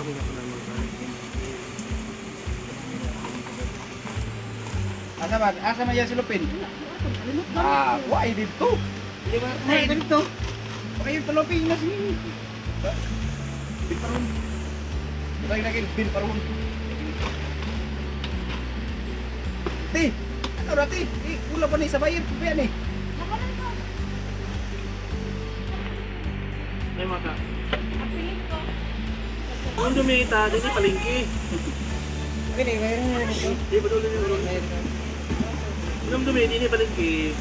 kami na pala mag-garlic. Asa man yan si Lupin? Ah, why dito? Di ba? Ay, dito. Pakay yung taloping na si... Bin parun. Ibang naging bin parun. Ti! Ano na ti? Ula pa ni sa bayan. Kuya ni. Ay maka. Kung dumita, dito palingki. Okay, mayroon na ito. Di ba tuloy yung ulo? Kung dumita, dito palingki.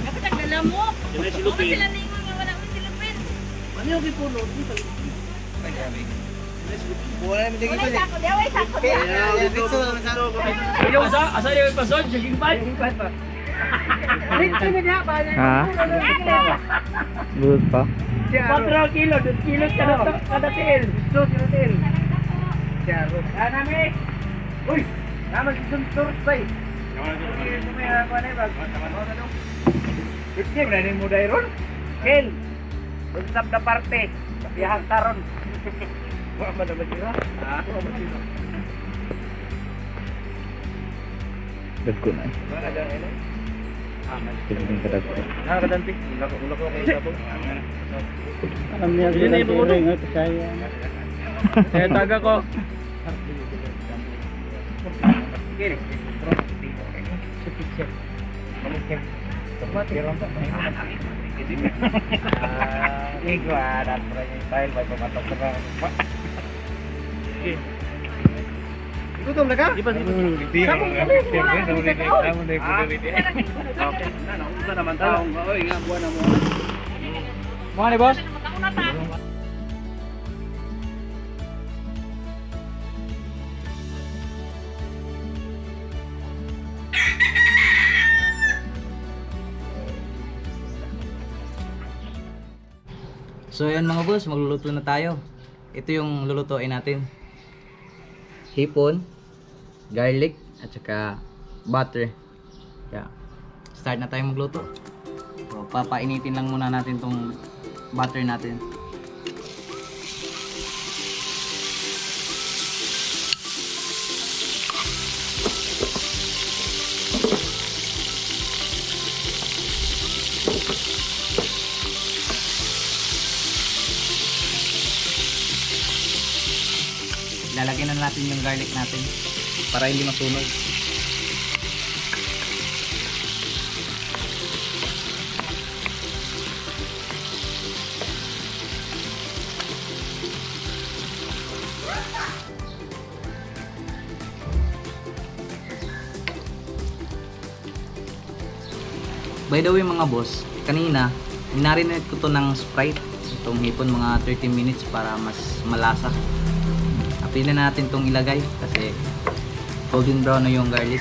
Dapat naglalamok. Yan ay Huwag silupin. sila ningon nga wala mo silupin. Ano yung kipuno? Dito palingki. Ay, grabe. Yan ay silupin. Wala naman dito. Wala sako dia, wala sako dia. Asa niyo yung pasod? Jogging pad? Ha? Good pa. 4 kilo, 2 kilo kada tiil. 2 tiil. Charo. Nami! Uy! Naman si Sun Stores ba eh? Ito na mo dahil ron? Ken! Usap na parte. Kapiyahang taron. Wala ba na masira? Ha? Wala ba masira? Dagko na. Wala dyan ito? Tignan ka dagko. Nakakadanti. Ula ko kayo sabong. Alam niya Yun na yung puno. Saya. Eh, taga ko. Kiri. Iguaran pa rin yung style. May pamatok na lang. Gutom na ka? Di ba? Hindi. Kamu na okay. Nausa naman taong. Oy, nga buwan na mo. Mga ni boss? Ako na ta. So ayan mga boss, magluluto na tayo. Ito yung lulutuin natin. Hipon, garlic, at saka butter. Kaya start na tayo magluto. So, papainitin lang muna natin tong butter natin. Lalagyan na natin yung garlic natin para hindi masunog. By the way mga boss, kanina minarinate ko to ng Sprite. Itong hipon mga 30 minutes para mas malasa. Pili na natin itong ilagay kasi golden brown na yung garlic.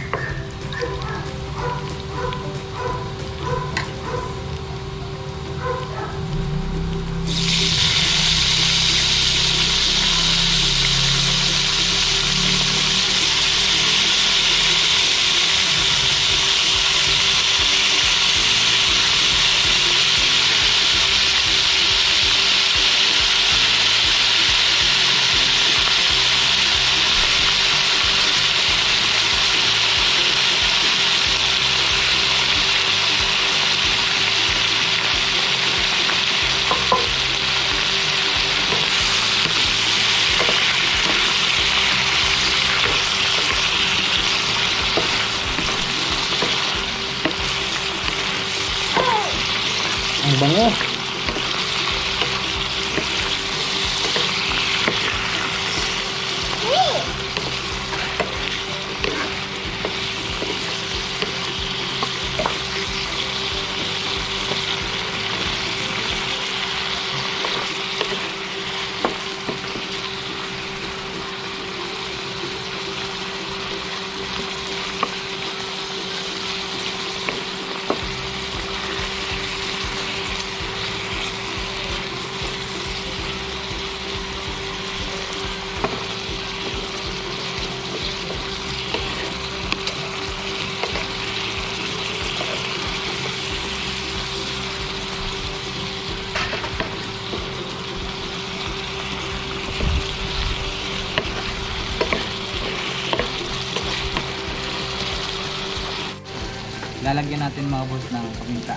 lalagyan natin mga boss ng paminta.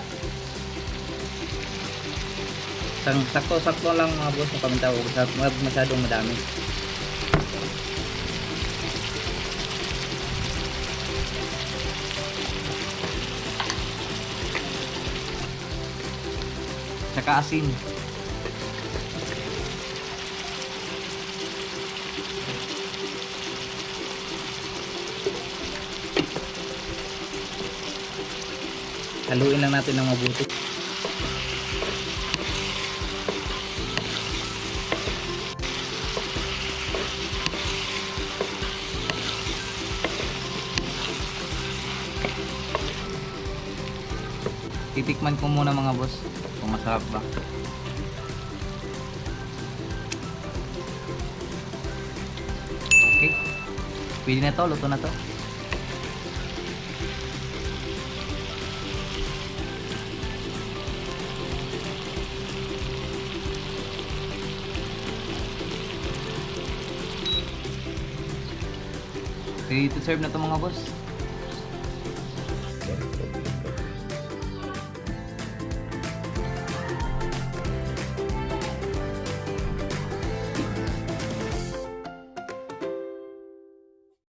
Sakto-sakto lang mga boss ng paminta, huwag masyadong madami. Tsaka asin. Haluin lang natin ng mabuti. Titikman ko muna mga boss kung masarap ba. Okay. Pwede na to, luto na to. Ready to serve na to mga boss.